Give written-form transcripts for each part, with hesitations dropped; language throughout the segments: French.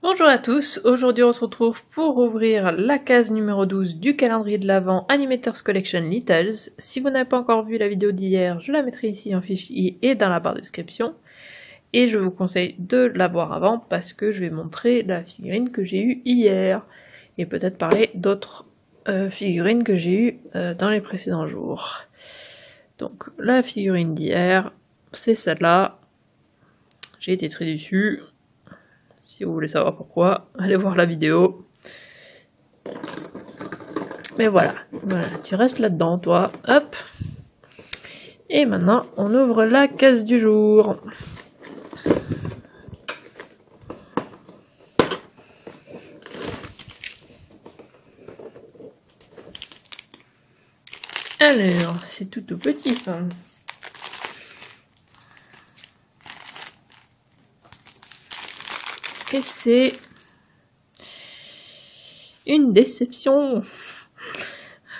Bonjour à tous, aujourd'hui on se retrouve pour ouvrir la case numéro 12 du calendrier de l'Avent Animators Collection Littles. Si vous n'avez pas encore vu la vidéo d'hier, je la mettrai ici en fichier et dans la barre de description. Et je vous conseille de la voir avant parce que je vais montrer la figurine que j'ai eue hier. Et peut-être parler d'autres figurines que j'ai eues dans les précédents jours. Donc la figurine d'hier, c'est celle-là. J'ai été très déçue. Si vous voulez savoir pourquoi, allez voir la vidéo. Mais voilà, tu restes là-dedans, toi. Hop. Et maintenant, on ouvre la case du jour. Alors, c'est tout petit, ça. Et c'est une déception.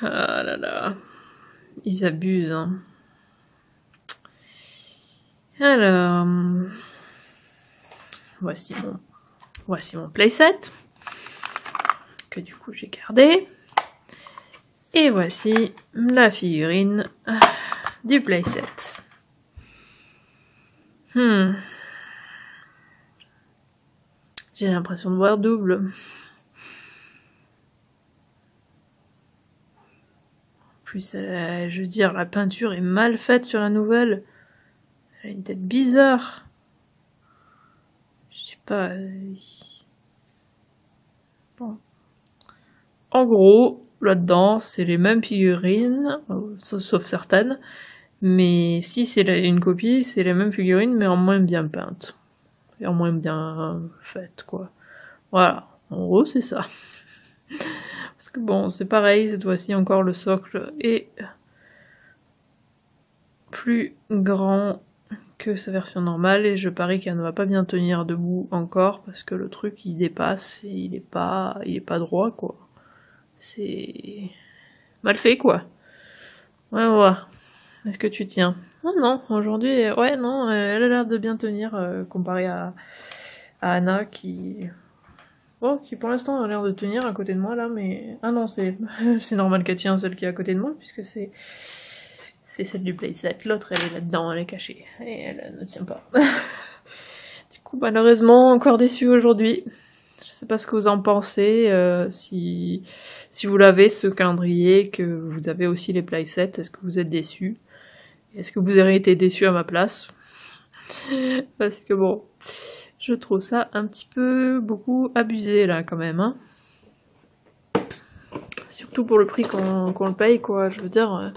Ah là là, ils abusent. Hein. Alors, voici mon playset que du coup j'ai gardé. Et voici la figurine du playset. J'ai l'impression de voir double. En plus, je veux dire, la peinture est mal faite sur la nouvelle. Elle a une tête bizarre. Je sais pas. Bon. En gros, là-dedans, c'est les mêmes figurines, sauf certaines. Mais si c'est une copie, c'est les mêmes figurines, mais en moins bien peintes. Et en moins bien faites, quoi. Voilà. En gros, c'est ça. Parce que bon, c'est pareil, cette fois-ci encore le socle est plus grand que sa version normale et je parie qu'elle ne va pas bien tenir debout encore parce que le truc il dépasse et il est pas droit quoi. C'est mal fait quoi. Ouais, on va voir. Est-ce que tu tiens? Non, non, aujourd'hui, ouais, non, elle a l'air de bien tenir comparée à Anna qui... Oh, qui pour l'instant a l'air de tenir à côté de moi là, mais... Ah non, c'est normal qu'elle tient celle qui est à côté de moi, puisque c'est celle du playset. L'autre, elle est là-dedans, elle est cachée, et elle ne tient pas. Du coup, malheureusement, encore déçue aujourd'hui. Je sais pas ce que vous en pensez, si vous l'avez, ce calendrier, que vous avez aussi les playsets, est-ce que vous êtes déçus? Est-ce que vous auriez été déçus à ma place? Parce que bon... Je trouve ça un petit peu beaucoup abusé là quand même. Hein. Surtout pour le prix qu'on le paye quoi, je veux dire.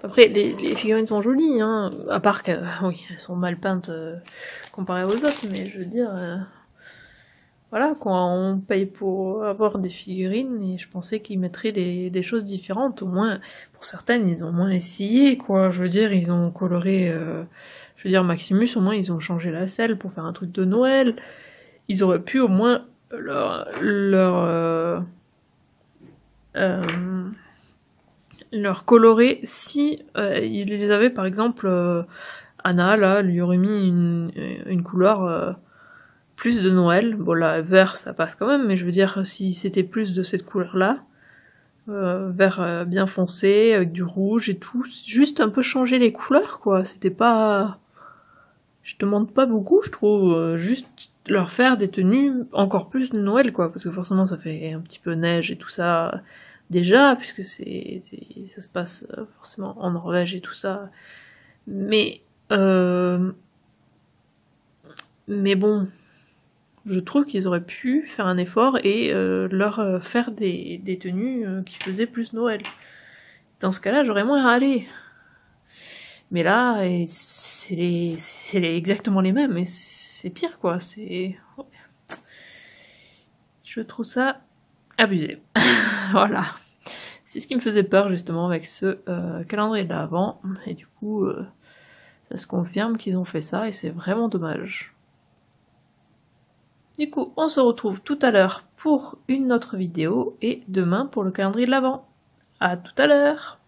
Après les figurines sont jolies, hein, à part que oui, elles sont mal peintes comparées aux autres, mais je veux dire... voilà, quand on paye pour avoir des figurines, et je pensais qu'ils mettraient des choses différentes, au moins, pour certaines, ils ont au moins essayé, quoi, je veux dire, ils ont coloré, je veux dire, Maximus, au moins, ils ont changé la selle pour faire un truc de Noël, ils auraient pu au moins leur colorer si ils les avaient, par exemple, Anna, là, lui aurait mis une couleur... plus de Noël, bon là vert ça passe quand même, mais je veux dire si c'était plus de cette couleur là, vert bien foncé, avec du rouge et tout, juste un peu changer les couleurs quoi, c'était pas... Je demande pas beaucoup je trouve, juste leur faire des tenues encore plus de Noël quoi, parce que forcément ça fait un petit peu neige et tout ça déjà, puisque ça se passe forcément en Norvège et tout ça, mais bon... Je trouve qu'ils auraient pu faire un effort et leur faire des tenues qui faisaient plus Noël. Dans ce cas-là, j'aurais moins râlé. Mais là, c'est exactement les mêmes, et c'est pire, quoi. Je trouve ça abusé. Voilà. C'est ce qui me faisait peur, justement, avec ce calendrier de l'Avent. Et du coup, ça se confirme qu'ils ont fait ça, et c'est vraiment dommage. Du coup, on se retrouve tout à l'heure pour une autre vidéo et demain pour le calendrier de l'Avent. À tout à l'heure!